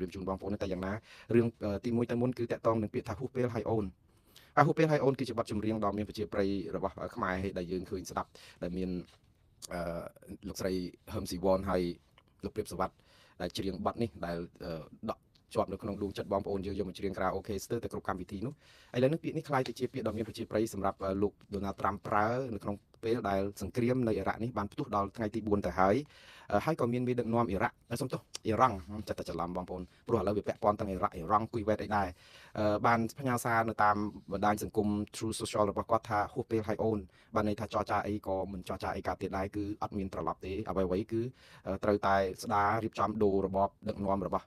រៀបជូនបងប្អូនតែយ៉ាងណារឿងទី1ទៅមុនគឺតកតងនឹងពាក្យថាហួសពេលហើយអូនហួសពេលហើយអូនគឺជាបទចម្រៀងដ៏មានប្រជាប្រិយរបស់ខ្មែរដែលយើងឃើញស្ដាប់ដែលមានលោកស្រីហឹមស៊ីវ៉នហើយលោកព្រាបសវັດដែលច្រៀងបទនេះដែលដកជាប់នៅក្នុងដួងចិត្តបងប្អូនយើងយកមកច្រៀងក្រៅអូខេស្ទើរតែគ្រប់កម្មវិធីនោះឥឡូវនេះពាក្យនេះខ្លាយទៅជាពាក្យដ៏មានប្រជាប្រិយសម្រាប់លោកដូណាល់ត្រាំប្រើនៅក្នុងពេលដែលសង្គ្រាមនៅអ៊ីរ៉ាក់នេះបានផ្ទុះដល់ថ្ងៃទី4ទៅហើយក៏មានមេដឹកនាំអ៊ីរ៉ាក់សុំទោសអ៊ីរ៉ង់ចិត្តតែច្រឡំបងប្អូនព្រោះឥឡូវវាពាក់ព័ន្ធទាំងអ៊ីរ៉ាក់អ៊ីរ៉ង់គួយវ៉េតអីដែរបានផ្ញើសារនៅតាមបណ្ដាញសង្គម True Social របស់គាត់ថាហួសពេលហើយអូនបានន័យថាចរចាអីក៏មិនចរចាអីកើតទៀតដែរគឺអត់មានត្រឡប់ទេអ្វីៗគឺត្រូវតែស្ដាររៀបចំដូររបបដឹកនាំរបស់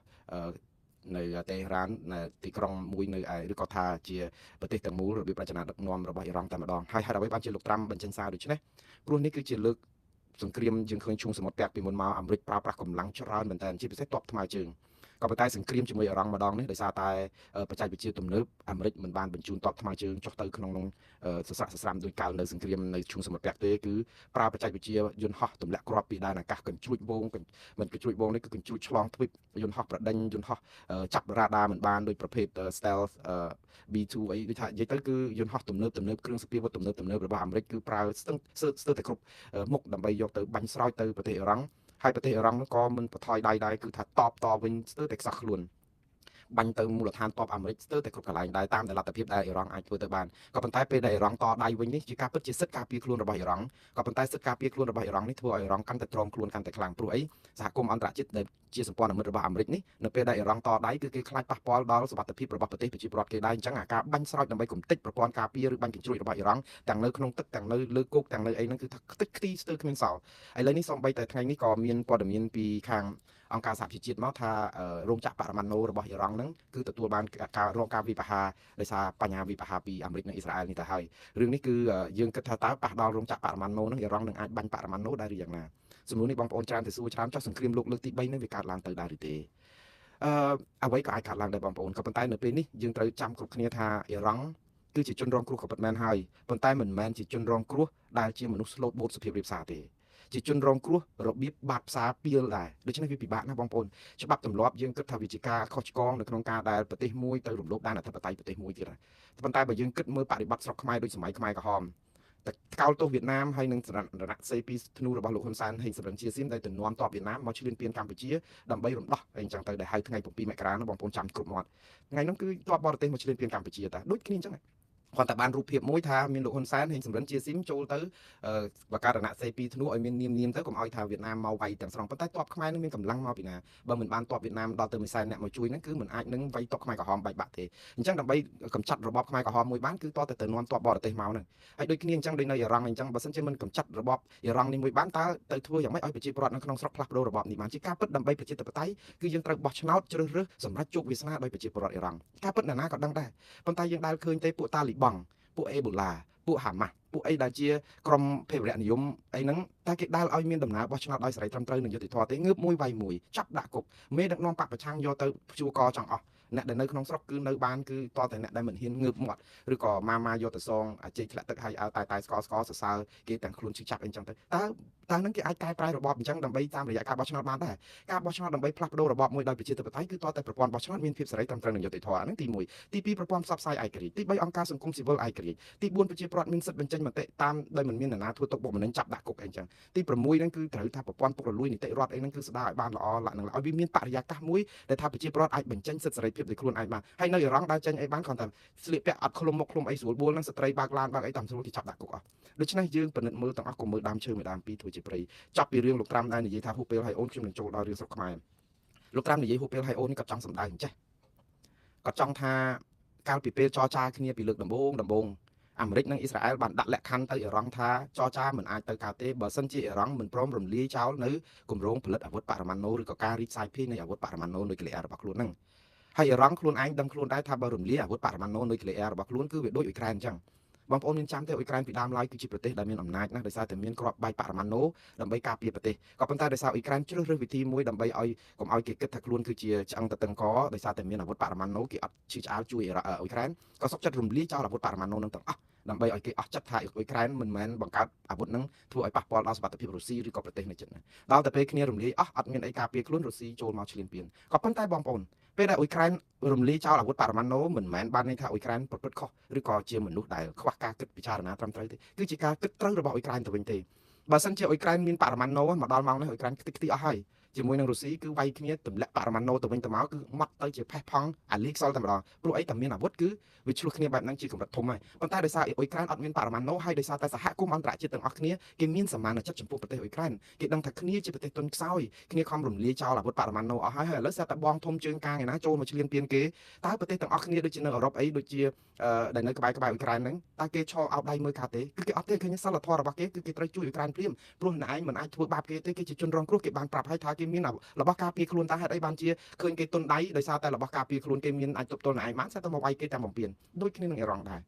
នៅតេហេរ៉ាននៅទីក្រុងមួយនៅឯឬក៏ថាជាប្រទេសទាំងមូលរបៀបរចនាដឹកនាំរបស់អ៊ីរ៉ង់តែម្ដងហើយហេតុអ្វីបានជាលោកត្រាំបញ្ចេញសារដូច្នេះព្រោះនេះគឺជាលើកសង្គ្រាមយើងឃើញឈុំសមុទ្រពាក់ពីមុនមកអាមេរិកប្រើប្រាស់កម្លាំងច្រើនមែនតើជាពិសេសទ័ពថ្មើរជើងក៏ប៉ុន្តែសង្គ្រាមជាមួយអ៊ីរ៉ង់ម្ដងនេះដោយសារតែបច្ចេកវិទ្យាទំនើបអាមេរិកមិនបានបញ្ជូនទ័ពថ្មើរជើងចុះទៅក្នុងនោះសស្រាក់សស្រាំដោយកាលនៅសង្គ្រាមនៅឈុំសមុទ្រពាក់ទេគឺប្រើបច្ចេកវិទ្យាយន្តហោះទម្លាក់គ្រាប់ពីដែនអាកាសកញ្ជ្រួចវងមិនកញ្ជ្រួចវងនេះគឺកញ្ជ្រួចឆ្លងទ្វីបយន្តហោះប្រដេញយន្តហោះចាប់រ៉ាដាមិនបានដោយប្រភេទ stealth B2 អីដូចថានិយាយទៅគឺយន្តហោះទំនើបគ្រឿងសព្វាវុធទំនើបរបស់អាមេរិកគឺប្រើស្ទើរតែគ្រប់មុខដើម្បីយកទៅបាញ់ស្រោចទៅប្រទេសអ៊ីរ៉ង់ហើយប្រទេសអ៊ីរ៉ង់នោះក៏មិនបន្ថយដៃដែរគឺថាតបវិញស្ទើរតែខ្សោះខ្លួនបាញ់ទៅមូលដ្ឋានទ័ពអាមេរិកស្ទើរតែគ្រប់កន្លែងដែរតាមតែលទ្ធភាពដែលអ៊ីរ៉ង់អាចធ្វើទៅបានក៏ប៉ុន្តែពេលដែលអ៊ីរ៉ង់តដៃវិញនេះជាការពិតជាសិទ្ធិការពារខ្លួនរបស់អ៊ីរ៉ង់ក៏ប៉ុន្តែសិទ្ធិការពារខ្លួនរបស់អ៊ីរ៉ង់នេះធ្វើឲ្យអ៊ីរ៉ង់កាន់តែទ្រាំខ្លួនកាន់តែខ្លាំងព្រោះអីសហគមន៍អន្តរជាតិដែលជាសម្ព័ន្ធមិត្តរបស់អាមេរិកនេះនៅពេលដែលអ៊ីរ៉ង់តដៃគឺគេខ្លាចប៉ះពាល់ដល់សុវត្ថិភាពរបស់ប្រទេសប្រជាពលរដ្ឋគេដែរអញ្ចឹងអាការបាញ់ស្រោចដើម្បីគំទេចប្រព័ន្ធការពារឬបាញ់កញ្ជ្រួចរបស់អ៊ីរ៉ង់ទាំងនៅក្នុងទឹកទាំងនៅលើគោកទាំងនៅអីហ្នឹងគឺថាខ្ទេចខ្ទីស្ទើរគ្មានសល់ឥឡូវនេះសូម្បីតែថ្ងៃនេះក៏មានព័ត៌មានពីខាងអង្គការសហប្រជាជាតិមកថារោងចក្របរមាណូរបស់អ៊ីរ៉ង់ហ្នឹងគឺទទួលបានការរងការវិបហាដោយសារបញ្ហាវិបហាពីអាមេរិកនិងអ៊ីស្រាអែលនេះទៅហើយរឿងនេះគឺយើងគិតថាតើប៉ះដល់រោងចក្របរមាណូហ្នឹងអ៊ីរ៉ង់នឹងអាចបាញ់បរមាណូដែរឬយ៉ាងណាសំណួរនេះបងប្អូនច្រើនទៅសួរច្រើនចុះសង្គ្រាមលោកលើកទី3នេះវាកើតឡើងទៅដែរឬទេអ្វីក៏អាចកើតឡើងដែរបងប្អូនក៏ប៉ុន្តែនៅពេលនេះយើងត្រូវចាំគ្រប់គ្នាថាអ៊ីរ៉ង់គឺជាជនរងគ្រោះក៏ពិតមែនហើយប៉ុន្តែមិនមែនជាជនរងគ្រោះដែលជាមនុស្សស្លូតបូតសុភាពរាបសារទេជាជនរងគ្រោះរបៀបបាតផ្សារពីលដែរដូច្នេះវាពិបាកណាស់បងប្អូនច្បាប់ទម្លាប់យើងគិតថាវាជាការខុសឆ្គងនៅក្នុងការដែលប្រទេសមួយទៅរំលោភដែនអធិបតេយ្យប្រទេសមួយទៀតប៉ុន្តែបើយើងគិតមើលបរិបត្តិស្រុកខ្មែរដូចសម័យខ្មែរក្រហមតែកោលទោសវៀតណាមហើយនឹងរណសេពីធ្នូរបស់លោកហ៊ុនសែនហើយសម្រាប់ជាស៊ីមដែលទៅនាំទ័ពវៀតណាមមកឈ្លានពានកម្ពុជាដើម្បីរំដោះអីចឹងទៅដែលហៅថ្ងៃ7មករានោះបងប្អូនចាំគ្រប់មាត់ថ្ងៃនោះគឺទ័ពបរទេសមកឈ្លានពានកម្ពុជាតាដូចគ្នាអញ្ចឹងគាត់តែបានរូបភាពមួយថាមានលោកហ៊ុនសែនហេងសំរិនជាស៊ីមចូលទៅបកករណសេពីធ្នូឲ្យមាននាមទៅកុំឲ្យថាវៀតណាមមកវាយទាំងស្រុងប៉ុន្តែទ័ពខ្មែរនឹងមានកម្លាំងមកពីណាបើមិនបានទ័ពវៀតណាមដល់ទៅ1សែនអ្នកមកជួយហ្នឹងគឺមិនអាចនឹងវាយទ័ពខ្មែរក្រហមបែកបាក់ទេអញ្ចឹងដើម្បីកម្ចាត់របបខ្មែរក្រហមមួយបានគឺតទៅនាំទ័ពបរទេសមកហ្នឹងហើយដូចគ្នាអញ្ចឹងដូចនៅអ៊ីរ៉ង់អញ្ចឹងបើសិនជាមិនកម្ចាត់របបអ៊ីរ៉ង់នេះមួយបានតើទៅធ្វើយ៉ាងម៉េចឲ្យប្រជាពលរដ្ឋនៅក្នុងស្រុកផ្លាស់ប្ដូររបបនេះបានជាការពិតដើម្បីប្រជាធិបតេយ្យគឺយើងត្រូវបោះឆ្នោតជ្រើសរើសសម្រាប់ជោគវាសនាដោយប្រជាពលរដ្ឋអ៊ីរ៉ង់ការពិតណាក៏ដឹងដែរប៉ុន្តែយើងដែលឃើញទេពួកតាលីបង់ពួកអេបូឡាពួកហាម៉ាស់ពួកអីដែលជាក្រុមភេរវនិយមអីហ្នឹងតែគេដាល់ឲ្យមានដំណើរបោះឆ្នោតដោយសេរីត្រឹមត្រូវនិងយុត្តិធម៌ទេងើបមួយវាយមួយចាប់ដាក់គុកមេដឹកនាំបកប្រឆាំងយកទៅព្យួរកចង់អស់អ្នកដែលនៅក្នុងស្រុកគឺនៅបានគឺតតែអ្នកដែលមិនហ៊ានងើបមាត់ឬក៏ម៉ាយកទៅសងជ័យធ្លាក់ទឹកឲ្យតែស្កសសរសើរគេទាំងខ្លួនឈឺចាប់អីចឹងទៅតើនឹងគេអាចកែប្រែរបបអញ្ចឹងដើម្បីតាមរយៈការបោះឆ្នោតបានដែរការបោះឆ្នោតដើម្បីផ្លាស់ប្ដូររបបមួយដោយប្រជាធិបតេយ្យគឺតតែប្រព័ន្ធបោះឆ្នោតមានភាពសេរីត្រឹមត្រូវនិងយុត្តិធម៌ហ្នឹងទី1ទី2ប្រព័ន្ធផ្សព្វផ្សាយឯករាជ្យទី3អង្គការសង្គមស៊ីវិលឯករាជ្យទី4ប្រជាពលរដ្ឋមានសិទ្ធិបញ្ចេញមតិតាមដោយមិនមាននរណាធ្វើទុកបុកម្នេញចាប់ដាក់គុកអីចឹងទី6ហ្នឹងគឺត្រូវថាប្រព័ន្ធពុករលួយនីតិរដ្ឋអីហ្នឹងគឺស្ដារឲ្យបានល្អនឹងឲ្យវាមានបរិយាកាសមួយដែលថាប្រជាពលរដ្ឋអាចបញ្ចេញសិទ្ធិសេរីភាពដោយខ្លួនឯងបានហើយនៅអ៊ីរ៉ង់ដើរចេញអីបានគ្រាន់តែស្លៀកពាក់អត់ឃ្លុំមុខឃ្លុំអីស្រួលបួលហ្នឹងស្ត្រីបើកឡានបើកអីតាមស្រួលគេចាប់ដាក់គុកអស់ដូច្នេះយើងពិនិត្យមើលទាំងអស់កុំមើលដើមឈើមួយដើមពីរធ្វើជាព្រៃចាប់ពីរឿងលោកត្រាំដែលនិយាយថាហួសពេលហើយអូនខ្ញុំនឹងចូលដល់រឿងស្រុកខ្មែរលោកត្រាំនិយាយហួសពេលហើយអូននេះគាត់ចង់សម្ដៅអញ្ចេះគាត់ចង់ថាកាលពីពេលចរចាគ្នាពីលើកដំបូងអាមេរិកនិងអ៊ីស្រាអែលបានដាក់លក្ខខណ្ឌទៅអ៊ីរ៉ង់ថាចរចាមិនអាចទៅកើតទេបើសិនជាអ៊ីរ៉ង់មិនព្រមរំលាយចោលនៅគម្រោងផលិតអាវុធបរមាណូឬក៏ការរីកសាយភាយនៃអាវុធបរមាណូនុយក្លេអ៊ែររបស់ខ្លួនហ្នឹងហើយអ៊ីរ៉ង់ខ្លួនឯងដឹងខ្លួនដែរថាបើរំលាយអាវុធបរមាណូនុយក្លេអ៊ែររបស់ខ្លួនគឺវាដូចអ៊ុយក្រែនអញ្ចឹងបងប្អូនមានចាំទេអ៊ុយក្រែនពីដើមឡើយគឺជាប្រទេសដែលមានអំណាចណាស់ដោយសារតែមានគ្រាប់បែកបរមាណូដើម្បីការពារប្រទេសក៏ប៉ុន្តែដោយសារអ៊ុយក្រែនជ្រើសរើសវិធីមួយដើម្បីឲ្យកុំឲ្យគេគិតថាខ្លួនគឺជាឆ្អឹងតតឹងកដោយសារតែមានអាវុធបរមាណូគេអត់ឈឺឆ្អាលជួយអ៊ុយក្រែនក៏សុខចិត្តរំលាយចោលអាវុធបរមាណូនឹងទាំងអស់ដើម្បីឲ្យគេអស់ចិត្តថាអ៊ុយក្រែនមិនមែនបង្កើតអាវុធនឹងធ្វើឲ្យប៉ះពាល់ដល់សុវត្ថិភាពរុស្ស៊ីឬក៏ប្រទេសនៅជិតណាដល់តែពេលគ្នារំលាយអស់អត់មានអីការពារខ្លួនរុស្ស៊ីចូលមកឈ្លានពានក៏ប៉ុន្តែបងប្អូន ពេលដែលអ៊ុយក្រែនរំលាយចោលអាវុធបរមាណូមិនមែនបានន័យថាអ៊ុយក្រែនប្រព្រឹត្តខុសឬក៏ជាមនុស្សដែលខ្វះការគិតពិចារណាត្រឹមត្រូវទេគឺជាការគិតត្រូវរបស់អ៊ុយក្រែនទៅវិញទេបើសិនជាអ៊ុយក្រែនមានបរមាណូមកដល់ម៉ោងនេះអ៊ុយក្រែនខ្ទេចខ្ទីអស់ហើយជាមួយនឹងរុស្ស៊ីគឺវាយគ្នាទម្លាក់បរមាណូទៅវិញទៅមកគឺម៉ត់ទៅជាផេះផង់អាលីខ្សលតែម្ដងព្រោះអីតែមានអាវុធគឺវាឆ្លោះគ្នាបែបហ្នឹងជាកម្រិតធំហើយប៉ុន្តែដោយសារអ៊ុយក្រែនអត់មានបរមាណូហើយដោយសារតែសហគមន៍អន្តរជាតិទាំងអស់គ្នាគេមានសមានចិត្តចំពោះប្រទេសអ៊ុយក្រែនគេដឹងថាគ្នាជាប្រទេសទុនខ្សោយគ្នាខំរំលាយចោលអាវុធបរមាណូអស់ហើយឥឡូវស្រាប់តែបងធំជើងកាងឯណាចូលមកឈ្លានពានគេតើប្រទេសទាំងអស់គ្នាដូចជានៅអឺរ៉ុបអីដូចជាដែលនៅក្បែរអ៊ុយក្រែនហ្នឹងតើគេឈរអោបដៃមើលកាទេគឺគេអត់ទេឃើញសិលធម៌របស់គេគឺគេត្រូវជួយអ៊ុយក្រែនព្រាមព្រោះអ្នកឯងមិនអាចធ្វើបាបគេទេគេជាជនរងគ្រោះគេបានប្រាប់ឲ្យថាគេមានរបស់ការពារខ្លួនតើហេតុអីបានជាឃើញគេទុនដៃដោយសារតែរបស់ការពារខ្លួនគេមានអាចទប់ទល់អ្នកឯងបានស្រាប់តែមកវាយគេតាមបំពេញដូចគ្នានឹងអ៊ីរ៉ង់ដែ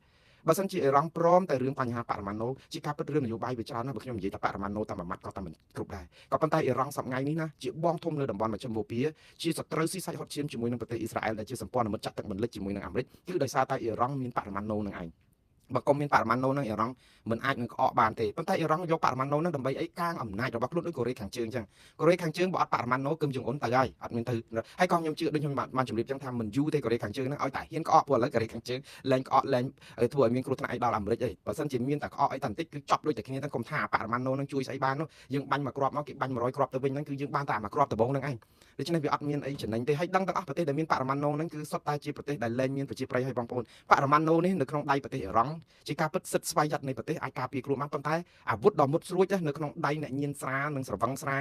របើសិនជាអ៊ីរ៉ង់ព្រមតែរឿងបញ្ហាបរមាណូជាការពិតរឿងនយោបាយវាច្រើនណាស់បើខ្ញុំនិយាយថាបរមាណូតាមមួយម៉ាត់ក៏តែមិនគ្រប់ដែរក៏ប៉ុន្តែអ៊ីរ៉ង់សប្តាហ៍នេះណាជាបងធំនៅតំបន់មជ្ឈិមបូព៌ាជាសត្រូវស៊ីសាច់ហត់ឈាមជាមួយនឹងប្រទេសអ៊ីស្រាអែលដែលជាសម្ព័ន្ធមិត្តចាត់ទឹកមិនលិចជាមួយនឹងអាមេរិកគឺដោយសារតែអ៊ីរ៉ង់មានបរមាណូនឹងឯងបើកុំមានបរមាណូនឹងអ៊ីរ៉ង់មិនអាចនឹងក្អកបានទេប៉ុន្តែអ៊ីរ៉ង់យកបរមាណូនឹងដើម្បីអីកាងអំណាចរបស់ខ្លួនដូចកូរ៉េខាងជើងអញ្ចឹងកូរ៉េខាងជើងបើអត់បរមាណូគឹមជុងអ៊ុនទៅហើយអត់មានទៅហើយក៏ខ្ញុំជឿដូចខ្ញុំបានជម្រាបអញ្ចឹងថាមិនយូរទេកូរ៉េខាងជើងហ្នឹងឲ្យតែហ៊ានក្អកព្រោះឥឡូវកូរ៉េខាងជើងលែងក្អកលែងធ្វើឲ្យមានគ្រោះថ្នាក់អីដល់អាមេរិកអីបើសិនជាមានតែក្អកអីតែបន្តិចគឺចប់ដូចតែគ្នាទាំងកុំថាបរមាណូនឹងជួយស្អីបាននោះយើងបាញ់មួយគ្រាប់មកគេបាញ់100គ្រាប់ទៅវិញហ្នឹងគឺយើងបានតែមួយគ្រាប់ដំបងហ្នឹងឯងដូច្នេះវាអត់មានអីចំណេញទេហើយដឹងទាំងអស់ប្រទេសដែលមានបរមាណូហ្នឹងគឺសុទ្ធតែជាប្រទេសដែលលែងមានប្រជាប្រិយឲ្យបងប្អូនបរមាណូនេះនៅក្នុងដៃប្រទេសអ៊ីរ៉ង់ជាការពិតសិទ្ធិស្វ័យយ័តនៃប្រទេសអាចការពារខ្លួនបានប៉ុន្តែអាវុធដ៏មុតស្រួចនៅក្នុងដៃអ្នកញៀនស្រានិងស្រវឹងស្រ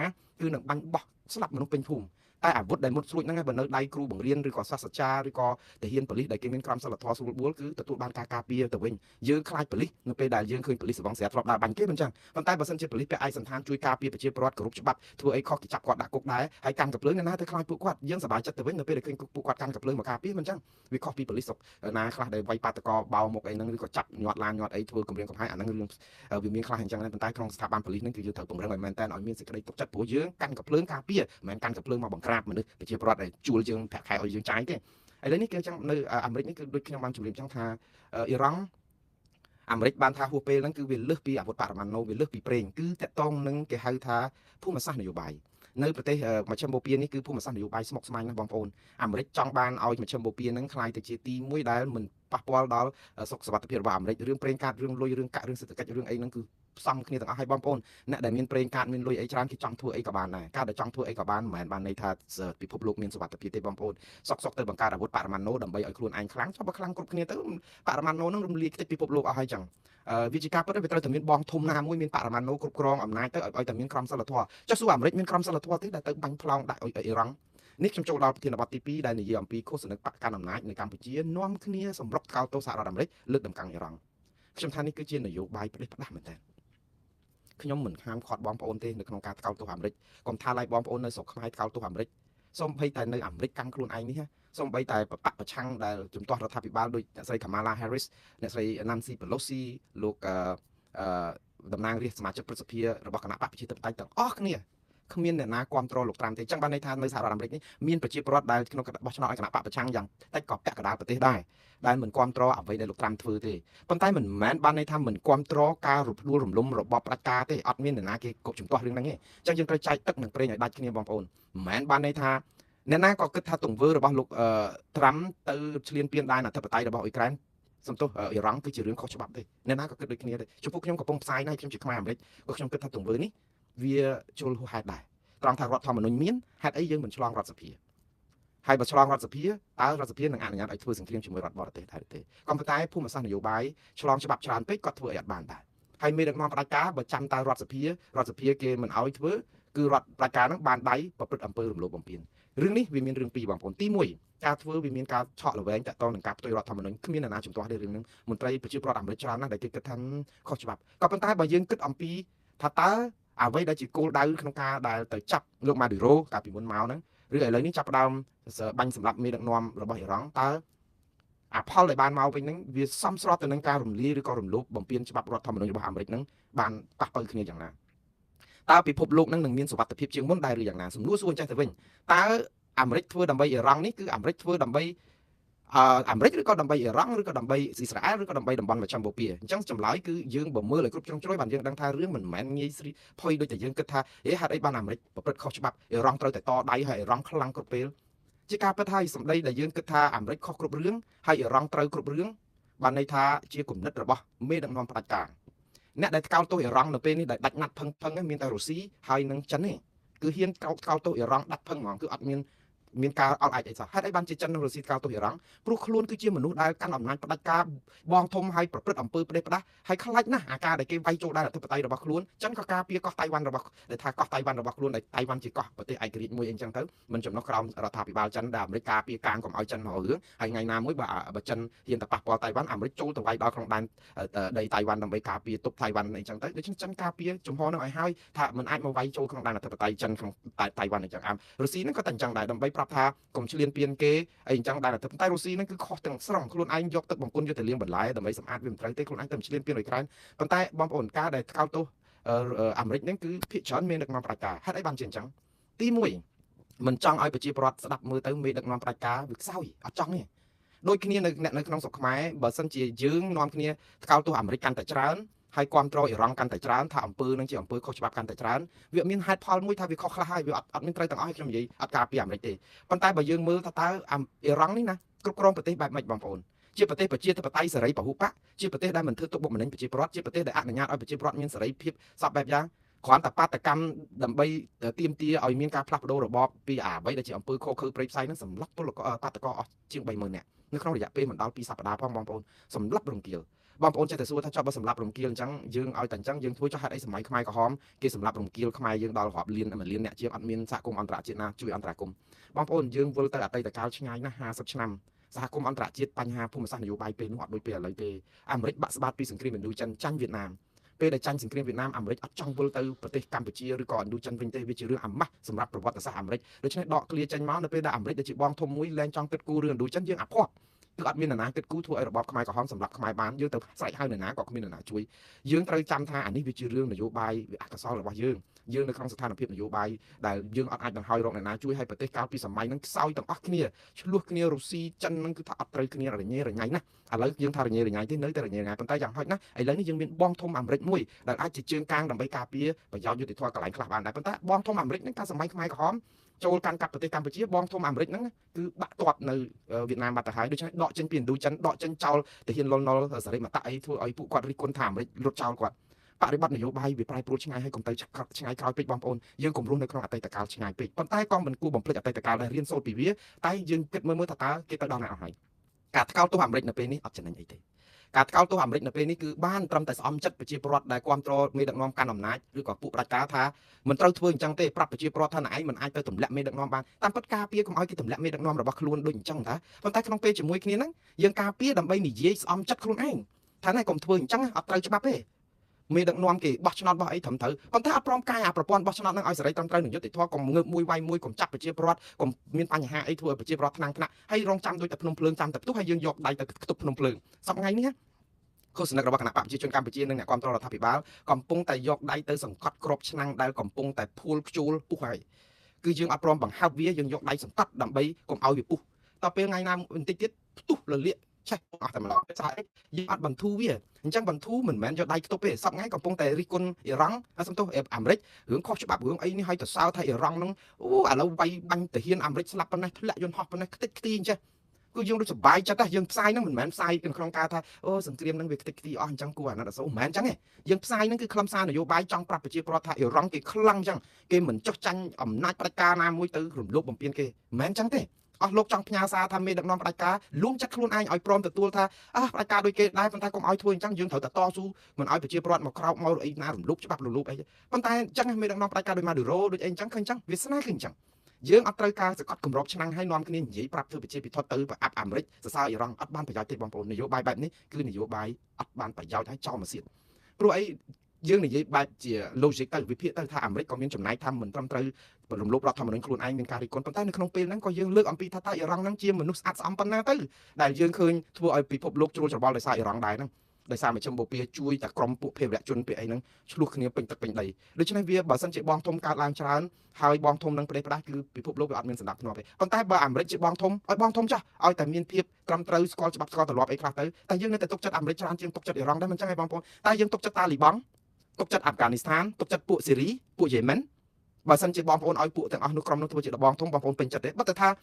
ាគឺនឹងបាញ់បោះស្លាប់មនុស្សពេញភូមិតែអាវុធដែលមុតស្រួចហ្នឹងបើនៅដៃគ្រូបង្រៀនឬក៏សាស្ត្រាចារ្យឬក៏ទាហានប៉ូលីសដែលគេមានក្រមសីលធម៌ស្រួលបួលគឺទទួលបានការការពារទៅវិញយើងខ្លាចប៉ូលីសនៅពេលដែលយើងឃើញប៉ូលីសស្រវឹងស្រាធ្លាប់ដើរបាញ់គេមិនចឹងប៉ុន្តែបើសិនជាប៉ូលីសពាក់ឯកសណ្ឋានជួយការពារប្រជាពលរដ្ឋគោរពច្បាប់ធ្វើអីខុសគេចាប់គាត់ដាក់គុកដែរហើយកាន់កាភ្លើងណាទៅខ្លាចពួកគាត់យើងសប្បាយចិត្តទៅវិញនៅពេលដែលឃើញពួកគាត់កាន់កាភ្លើងមកការពារមិនចឹងវាខុសពីប៉ូលីសណាខ្លះដែលវាយបាតកោបោមុខអីហ្នឹងឬក៏ចាប់ញាត់ឡានញាត់អីធ្វើគម្រាមកំហែងអាហ្នឹងរឿងវាមានខ្លះអញ្ចឹងដែរប៉ុន្តែក្នុងស្ថាប័នប៉ូលីសហ្នឹងគឺយើងត្រូវពង្រឹងឲ្យមែនតើឲ្យមានសេចក្តីទុកចិត្តព្រោះយើងកាន់កាភ្លើងការពារមិនមែនកាន់កាភ្លើងមកបង្ក្រាបមនុស្សប្រជាពលរដ្ឋដែលជួលយើងប្រាក់ខែឲ្យយើងចាយទេឥឡូវនេះគឺចឹងនៅអាមេរិកនេះគឺដូចខ្ញុំបានជម្រាបចឹងថាអ៊ីរ៉ង់អាមេរិកបានថាហួសពេលហ្នឹងគឺវាលើសពីអាវុធបរមាណូវាលើសពីប្រេងគឺតកតងនឹងគេហៅថាភូមិសាស្ត្រនយោបាយនៅប្រទេសមជ្ឈិមបូព៌ានេះគឺភូមិសាស្ត្រនយោបាយស្មុគស្មាញណាស់បងប្អូនអាមេរិកចង់បានឲ្យមជ្ឈិមបូព៌ាហ្នឹងខ្លាយទៅជាទីមួយដែលមិនប៉ះពាល់ដល់សុខសុវត្ថិភាពរបស់អាមេរិករឿងប្រេងកាតរឿងលុយរឿងកាក់រឿងសេដ្ឋកិច្ចរឿងអីហ្នឹងគឺផ្សំគ្នាទាំងអស់ឲ្យបងប្អូនអ្នកដែលមានប្រេងកាតមានលុយអីច្រើនគេចង់ធ្វើអីក៏បានដែរការដែលចង់ធ្វើអីក៏បានមិនមែនបានន័យថាពិភពលោកមានសុវត្ថិភាពទេបងប្អូនសុកទៅបង្កើតអាវុធបរមាណូដើម្បីឲ្យខ្លួនឯងខ្លាំងចុះបើខ្លាំងគ្រប់គ្នាទៅបរមាណូហ្នឹងរំលាយខ្ទេចពិភពលោកអស់ហើយចឹងវាជាការពិតវាត្រូវតែមានបងធំណាមួយមានបរមាណូគ្រប់គ្រងអំណាចទៅឲ្យតែមានក្រមសីលធម៌ចុះសួរអាមេរិកមានក្រមសីលធម៌ទេដែលទៅបាញ់ផ្លោងដាក់អ៊ីរ៉ង់នេះខ្ញុំចូលដល់ប្រធានបទទី2ដែលនិយាយអំពីឃោសនិកបកកាន់អំណាចនៅកម្ពុជានាំគ្នាសម្រុកថ្កោលទោសសហរដ្ឋអាមេរិកលើកដំកើងអ៊ីរ៉ង់ខ្ញុំថានេះគឺជានយោបាយផ្ដេសផ្ដាស់មែនតើខ្ញុំមិនហាមឃាត់បងប្អូនទេនៅក្នុងការថ្កោលទោសអាមេរិកកុំថាឡៃបងប្អូននៅស្រុកខ្មែរថ្កោលទោសអាមេរិកសូម្បីតែនៅអាមេរិកកាន់ខ្លួនឯងនេះសូម្បីតែបកប្រឆាំងដែលជំទាស់រដ្ឋាភិបាលដោយអ្នកស្រី Kamala Harris អ្នកស្រី Nancy Pelosi លោកតំណាងរាស្ត្រសមាជិកព្រឹទ្ធសភារបស់គណៈបកប្រជាធិបតេយ្យទាំងអស់គ្នាគ្មានអ្នកណាគ្រប់គ្រងលោកត្រាំទេអញ្ចឹងបានន័យថានៅសហរដ្ឋអាមេរិកនេះមានប្រជាពលរដ្ឋដែលក្នុងបោះឆ្នោតឲ្យគណៈបកប្រឆាំងយ៉ាងតិចក៏ពាក់កណ្ដាលប្រទេសដែរដែលមិនគ្រប់គ្រងអ្វីដែលលោកត្រាំធ្វើទេប៉ុន្តែមិនមែនបានន័យថាមិនគ្រប់គ្រងការរំដួលរំលំរបបផ្ដាច់ការទេអត់មានអ្នកណាគេគប់ជំទាស់រឿងហ្នឹងទេអញ្ចឹងយើងត្រូវចែកទឹកនិងប្រេងឲ្យដាច់គ្នាបងប្អូនមិនមែនបានន័យថាអ្នកណាក៏គិតថាទង្វើរបស់លោកត្រាំទៅឈ្លានពានដែនអធិបតេយ្យរបស់អ៊ុយក្រែនសំទោសអ៊ីរ៉ង់គឺជារឿងខុសច្បាប់ទេអ្នកណាក៏គិតដូចគ្នាដែរចំពោះខ្ញុំកំពុងផ្សាយណាស់ខ្ញុំជាខ្មែរអាមេរិកក៏ខ្ញុំគិតថាទង្វើនេះវាជលហួសហេតុដែរត្រង់ថារដ្ឋធម្មនុញ្ញមានហេតុអីយើងមិនឆ្លងរដ្ឋសភាហើយបើឆ្លងរដ្ឋសភាតើរដ្ឋសភានឹងអនុញ្ញាតឲ្យធ្វើសង្គ្រាមជាមួយរដ្ឋបរទេសដែរទេក៏ប៉ុន្តែភូមិសាស្ត្រនយោបាយឆ្លងច្បាប់ច្រើនពេកគាត់ធ្វើអីអត់បានដែរហើយមេដឹកនាំផ្ដាច់ការបើចាំតែរដ្ឋសភាគេមិនឲ្យធ្វើគឺរដ្ឋផ្ដាច់ការនឹងបានដៃប្រព្រឹត្តអំពើរំលោភបំពានរឿងនេះវាមានរឿងពីរបងប្អូនទី1ការធ្វើវាមានការឆក់ល្វែងតាក់ទងនឹងការផ្ទុយរដ្ឋធម្មនុញ្ញគ្មានអ្នកណាជំទាស់ទេរឿងហ្នឹងមន្ត្រីប្រជាពលរដ្ឋអាមេរិកច្រើនណាស់ដែលគេគិតថាខុសច្បាប់ក៏ប៉ុន្តែបើយើងគិតអំពីថាតើអ្វីដែលជាគោលដៅក្នុងការដែលទៅចាប់លោកម៉ាឌូរ៉ូកាលពីមុនមកហ្នឹងឬឥឡូវនេះចាប់ផ្ដើមបាញ់សម្លាប់មេដឹកនាំរបស់អ៊ីរ៉ង់តើអាផលដែលបានមកវិញហ្នឹងវាសមស្របទៅនឹងការរំលាយឬក៏រំលោភបំពានច្បាប់រដ្ឋធម្មនុញ្ញរបស់អាមេរិកហ្នឹងបានប៉ះពាល់គ្នាយ៉ាងណាតើពិភពលោកហ្នឹងនឹងមានសុវត្ថិភាពជាងមុនដែរឬយ៉ាងណាសំណួរសួរអញ្ចឹងទៅវិញតើអាមេរិកធ្វើដើម្បីអ៊ីរ៉ង់នេះគឺអាមេរិកធ្វើដើម្បីអាមេរិកឬក៏ដើម្បីអ៊ីរ៉ង់ឬក៏ដើម្បីអ៊ីស្រាអែលឬក៏ដើម្បីតំបន់មជ្ឈិមបូព៌ាអញ្ចឹងចម្លើយគឺយើងបើមើលឲ្យគ្រប់ជ្រុងជ្រោយបានយើងដឹងថារឿងមិនមែនងាយស្រួលផុយដូចតែយើងគិតថាហេតុអីបានអាមេរិកប្រព្រឹត្តខុសច្បាប់អ៊ីរ៉ង់ត្រូវតែតដៃហើយអ៊ីរ៉ង់ខ្លាំងគ្រប់ពេល ជាការពិតហើយសម្ដីដែលយើងគិតថាអាមេរិកខុសគ្រប់រឿងហើយអ៊ីរ៉ង់ត្រូវគ្រប់រឿងបានន័យថាជាគំនិតរបស់មេដឹកនាំផ្ដាច់ការអ្នកដែលថ្កោលទោសអ៊ីរ៉ង់នៅពេលនេះដែលដាច់ណាត់ផឹងមានតែរុស្ស៊ីហើយនឹងចិនទេគឺហ៊ានថ្កោលទោសអ៊ីរ៉ង់ដាច់ផឹងហ្មងគឺអត់មានការអត់អាចអីសោះហេតុអីបានជាចិននិងរុស្ស៊ីថ្កោលទោសអ៊ីរ៉ង់ព្រោះខ្លួនគឺជាមនុស្សដែលកាន់អំណាចផ្ដាច់ការបងធំហើយប្រព្រឹត្តអំពើផ្ដេសផ្ដាស់ហើយខ្លាចណាស់អាការដែលគេវាយចូលដល់អធិបតេយ្យរបស់ខ្លួនចិនក៏ការពារកោះតៃវ៉ាន់របស់ដែលថាកោះតៃវ៉ាន់របស់ខ្លួនដែលតៃវ៉ាន់ជាកោះប្រទេសឯករាជ្យមួយអីចឹងទៅមិនចំណុះក្រោមរដ្ឋាភិបាលចិនដែលអាមេរិកការពារកាងកុំឲ្យចិនមករឿងហើយថ្ងៃណាមួយបើចិនហ៊ានតែប៉ះពាល់តៃវ៉ាន់អាមេរិកចូលទៅវាយដល់ក្នុងដែនដីតៃវ៉ាន់ដើម្បីការពារទប់តៃវ៉ាន់អីចឹងទៅដូច្នេះចិនការពារចំហនោះឲ្យហើយថាมันអាចមកវាយចូលក្នុងដែនអធិបតេយ្យចិនក្នុងតៃវ៉ាន់អីចឹងរុស្ស៊ីហ្នឹងក៏តែអញ្ចឹងដែរដើម្បីប្រាប់ថាកុំឈ្លានពានគេអីអញ្ចឹងដែរតែរុស្ស៊ីហ្នឹងគឺខុសទាំងស្រុងខ្លួនឯងយកទឹកបង្គន់យកទៅលាងបន្លែដើម្បីសម្អាតវាមិនត្រូវទេខ្លួនឯងទៅឈ្លានពានអ៊ុយក្រែនប៉ុន្តែបងប្អូនការដែលថ្កោលទោសអាមេរិកហ្នឹងគឺភាគច្រើនមានដឹកនាំផ្ដាច់ការហេតុអីបានជាអញ្ចឹងទី1មិនចង់ឲ្យប្រជាពលរដ្ឋស្ដាប់មើលទៅមេដឹកនាំផ្ដាច់ការវាខ្សោយអត់ចង់ទេដូចគ្នានៅក្នុងស្រុកខ្មែរបើសិនជាយើងនាំគ្នាថ្កោលទោសអាមេរិកកាន់តែច្រើនហើយគ្រប់គ្រងអ៊ីរ៉ង់កាន់តែច្រើនថាអំពើនឹងជាអំពើខុសច្បាប់កាន់តែច្រើនវាមានហេតុផលមួយថាវាខុសខ្លះហើយវាអត់មានត្រូវទាំងអស់ឲ្យខ្ញុំនិយាយអត់ការពារអាមេរិកទេប៉ុន្តែបើយើងមើលថាតើអ៊ីរ៉ង់នេះណាគ្រប់គ្រងប្រទេសបែបម៉េចបងប្អូនជាប្រទេសប្រជាធិបតេយ្យសេរីពហុបកជាប្រទេសដែលមិនធ្វើទុកបុកម្នេញប្រជាពលរដ្ឋជាប្រទេសដែលអនុញ្ញាតឲ្យប្រជាពលរដ្ឋមានសេរីភាពសពបែបយ៉ាងគ្រាន់តែបាតកម្មដើម្បីទាមទារឲ្យមានការផ្លាស់ប្ដូររបបពីអ្វីដែលជាអំពើខុសខើព្រៃផ្សៃហ្នឹងសម្លាប់ពលករបាតកោអស់ជាង30000នាក់នៅក្នុងរយៈពេលមិនដល់2សប្តាហ៍ផងបងប្អូនសម្លាប់រង្គាលបងប្អូនចេះតែសួរថាចុះបើសម្លាប់រង្គាលអញ្ចឹងយើងឲ្យតែអញ្ចឹងយើងធ្វើចុះហេតុអីសម័យខ្មែរក្រហមគេសម្លាប់រង្គាលខ្មែរយើងដល់រាប់លានអ្នកជាងអត់មានសហគមន៍អន្តរជាតិណាជួយអន្តរាគមន៍បងប្អូនយើងវិលទៅអតីតកាលឆ្ងាយណាស់50ឆ្នាំសហគមន៍អន្តរជាតិបញ្ហាភូមិសាស្ត្រនយោបាយពេលនោះអត់ដូចពេលឥឡូវទេអាមេរិកបាក់ស្បាតពីសង្គ្រាមឥណ្ឌូចិនចាញ់វៀតណាមពេលដែលចាញ់សង្គ្រាមវៀតណាមអាមេរិកអត់ចង់វិលទៅប្រទេសកម្ពុជាឬក៏ឥណ្ឌូចិនវិញទេវាជារឿងអាម៉ាស់សម្រាប់ប្រវត្តិសាស្ត្រអាមេរិកដូច្នេះដកឃ្លាចេញមកនៅពេលដែលអាមេរិកដែលជាបងធំមួយលែងចង់គិតគូររឿងឥណ្ឌូចិនយើងអាភ័ព្វគឺអត់មាននរណាគិតគូរធ្វើឲ្យរបបខ្មែរក្រហមសម្រាប់ខ្មែរបានយើងទៅស្រែកហៅនរណាក៏គ្មាននរណាជួយយើងត្រូវចាំថាអានេះវាជារឿងនយោបាយវាអកុសលរបស់យើងនៅក្នុងស្ថានភាពនយោបាយដែលយើងអត់អាចបង្ហើយរកនរណាជួយឲ្យប្រទេសកាលពីសម័យហ្នឹងខ្សោយទាំងអស់គ្នាឆ្លោះគ្នារុស្ស៊ីចិនហ្នឹងគឺថាអត់ត្រូវគ្នារញ៉េរញ៉ៃណាឥឡូវយើងថារញ៉េរញ៉ៃទេនៅតែរញ៉េរញ៉ៃប៉ុន្តែយ៉ាងហោចណាស់ឥឡូវនេះយើងមានបងធំអាមេរិកមួយដែលអាចជាជើងកាងដើម្បីការពារប្រយោជន៍យុតិធម៌កន្លែងខ្លះបានដែរប៉ុន្តែបងធំអាមេរិកហ្នឹងកាលសម័យខ្មែរក្រហមចូលកាន់កាប់ប្រទេសកម្ពុជាបងធំអាមេរិកហ្នឹងគឺបាក់ទាត់នៅវៀតណាមបាត់ទៅហើយដូច្នេះដកចេញពីឥណ្ឌូចិនដកចេញចោលទៅហ៊ានលន់សេរីមតៈអីធ្វើឲ្យពួកគាត់រិះគន់ថាអាមេរិកលុតចោលគាត់បរិបត្តិនយោបាយវាប្រែប្រួលឆ្ងាយហើយកុំទៅឆ្ងាយក្រោយពេកបងប្អូនយើងកុំរស់នៅក្នុងអតីតកាលឆ្ងាយពេកប៉ុន្តែក៏មិនគួរបំភ្លេចអតីតកាលដែលរៀនសូត្រពីវាតែយើងគិតមើលថាតើគេទៅដល់ណាអស់ហើយការថ្កោលទោសអាមេរិកនៅពេលនេះអត់ចំណេញអីទេការថ្កោលទោសអាមេរិកនៅពេលនេះគឺបានត្រឹមតែស្អំចិត្តប្រជាពលរដ្ឋដែលគ្រប់គ្រងមេដឹកនាំកាន់អំណាចឬក៏ពួកប្រជាការថាមិនត្រូវធ្វើអញ្ចឹងទេប្រាប់ប្រជាពលរដ្ឋថាណែឯងមិនអាចទៅទម្លាក់មេដឹកនាំបានតាមពិតការពារកុំឲ្យគេទម្លាក់មេដឹកនាំរបស់ខ្លួនដូចអញ្ចឹងតាប៉ុន្តែក្នុងពេលជាមួយគ្នាហ្នឹងយើងការពារដើម្បីនិយាយស្អំចិត្តខ្លួនឯងថាណែកុំធ្វើអញ្ចឹងអត់ត្រូវច្បាប់ទេមេដឹកនាំគេបោះឆ្នោតបោះអីត្រឹមត្រូវប៉ុន្តែអត់ព្រមកែអាប្រព័ន្ធបោះឆ្នោតហ្នឹងឲ្យសេរីត្រឹមត្រូវនឹងយុត្តិធម៌កុំងើបមួយវាយមួយកុំចាប់ប្រជាពលរដ្ឋកុំមានបញ្ហាអីធ្វើឲ្យប្រជាពលរដ្ឋថ្នាក់ហើយរងចាំដូចតែភ្នំភ្លើងចាំតែផ្ទុះហើយយើងយកដៃទៅខ្ទប់ភ្នំភ្លើងសប្តាហ៍ថ្ងៃនេះឃោសនារបស់គណៈបកប្រជាជនកម្ពុជានិងអ្នកគ្រប់គ្រងរដ្ឋាភិបាលកំពុងតែយកដៃទៅសង្កត់ក្របឆ្នាំងដែលកំពុងតែភួលខ្ជួលពុះហើយគឺយើងអត់ព្រមបង្ហើបវាយើងយកដៃសង្កត់ដើម្បីកុំឲ្យវាពុះតទៅពេលថ្ងៃណាបន្តិចទៀតផ្ទុះលលាកឆេះអស់តែម្ដងស្អែកយើងអត់បន្ធូរវាអញ្ចឹងបន្ធូរមិនមែនយកដៃខ្ទប់ទេសប្តាហ៍ថ្ងៃកំពុងតែរិះគន់អ៊ីរ៉ង់សំទោសអាមេរិករឿងខុសច្បាប់រឿងអីនេះឲ្យទៅសើថាអ៊ីរ៉ង់ហ្នឹងអូឥឡូវវាយបាញ់ទាហានអាមេរិកស្លាប់ប៉ុណ្ណេះធ្លាក់យន្តហោះប៉ុណ្ណេះខ្ទេចខ្ទីអញ្ចឹងគឺយើងដូចសប្បាយចិត្តណាយើងផ្សាយហ្នឹងមិនមែនផ្សាយក្នុងការថាអូសង្គ្រាមហ្នឹងវាខ្ទេចខ្ទីអស់អញ្ចឹងគួរអាណិតអាសូរមិនមែនអញ្ចឹងទេយើងផ្សាយហ្នឹងគឺខ្លឹមសារនយោបាយចង់ប្រាប់ប្រជាពលរដ្ឋថាអ៊ីរ៉ង់គេខ្លាំងអញ្ចឹងគេមិនចោះចាញ់អំណាចផ្ដាច់ការណាមួយទៅរំលោភបំពានគេមិនមែនអញ្ចឹងទេអស់លោកចង់ផ្ញើសារថាមេដឹកនាំផ្ដាច់ការលួងចិត្តខ្លួនឯងឲ្យព្រមទទួលថាផ្ដាច់ការដូចគេដែរប៉ុន្តែកុំឲ្យធ្វើអញ្ចឹងយើងត្រូវតែតស៊ូមិនឲ្យប្រជាពលរដ្ឋមកក្រោកមកអីណារំលោភច្បាប់រំលោភអីប៉ុន្តែអញ្ចឹងមេដឹកនាំផ្ដាច់ការដូចម៉ាឌូរ៉ូដូចអីអញ្ចឹងឃើញអញ្ចឹងវាស្នាគឺអញ្ចឹងយើងអត់ត្រូវការសកត់គម្របឆ្នាំងឲ្យនាំគ្នានិយាយប្រាប់ធ្វើប្រជាពិធទៅប្រអាប់អាមេរិកសរសើរអ៊ីរ៉ង់អត់បានប្រយោជន៍ទេបងប្អូននយោបាយបែបនេះគឺនយោបាយអត់បានប្រយោជន៍ឲ្យចោលមកសៀតព្រោះអីយើងនិយាយបែបជា logic ទៅវិភាគទៅថាអាមេរិកក៏មានចំណាយថាមិនត្រឹមត្រូវរំលោភរដ្ឋធម្មនុញ្ញខ្លួនឯងមានការរិះគន់ប៉ុន្តែនៅក្នុងពេលហ្នឹងក៏យើងលើកអំពីថាតើអ៊ីរ៉ង់ហ្នឹងជាមនុស្សស្អាតស្អំប៉ុណ្ណាទៅដែលយើងឃើញធ្វើឲ្យពិភពលោកជ្រួលច្របល់ដោយសារអ៊ីរ៉ង់ដែរហ្នឹងដោយសារមជ្ឈមបូព៌ាជួយតែក្រុមពួកភេរវជនពាក្យអីហ្នឹងឆ្លោះគ្នាពេញទឹកពេញដីដូច្នេះវាបើសិនជាបងធំកើតឡើងច្រើនហើយបងធំនឹងប្រទេសផ្ដាស់គឺពិភពលោកវាអត់មានសណ្ដាប់ធ្នាប់ទេប៉ុន្តែបើអាមេរិកជាបងធំឲ្យបងធំចាស់ឲ្យតែមានភាពត្រឹមត្រូវស្គាល់ច្បាប់ស្គាល់ទម្លាប់អីខ្លះទៅតែយើងនៅតែទុកចិត្តអាមេរិកច្រើនជាងទុកចិត្តអ៊ីរ៉ង់ដែរមិនចឹងទេបងប្អូនតែយើងទុកចិត្តតាលីបង់ទុកចិត្តអាហ្វហ្គានីស្ថានទុកចិត្តពួកស៊េរីពួកយេម៉ិន បើសិនជាបងប្អូនឲ្យពួកទាំងអស់នោះក្រុមនោះធ្វើជាបងធំបងប្អូនពេញចិត្តទេបើតែថ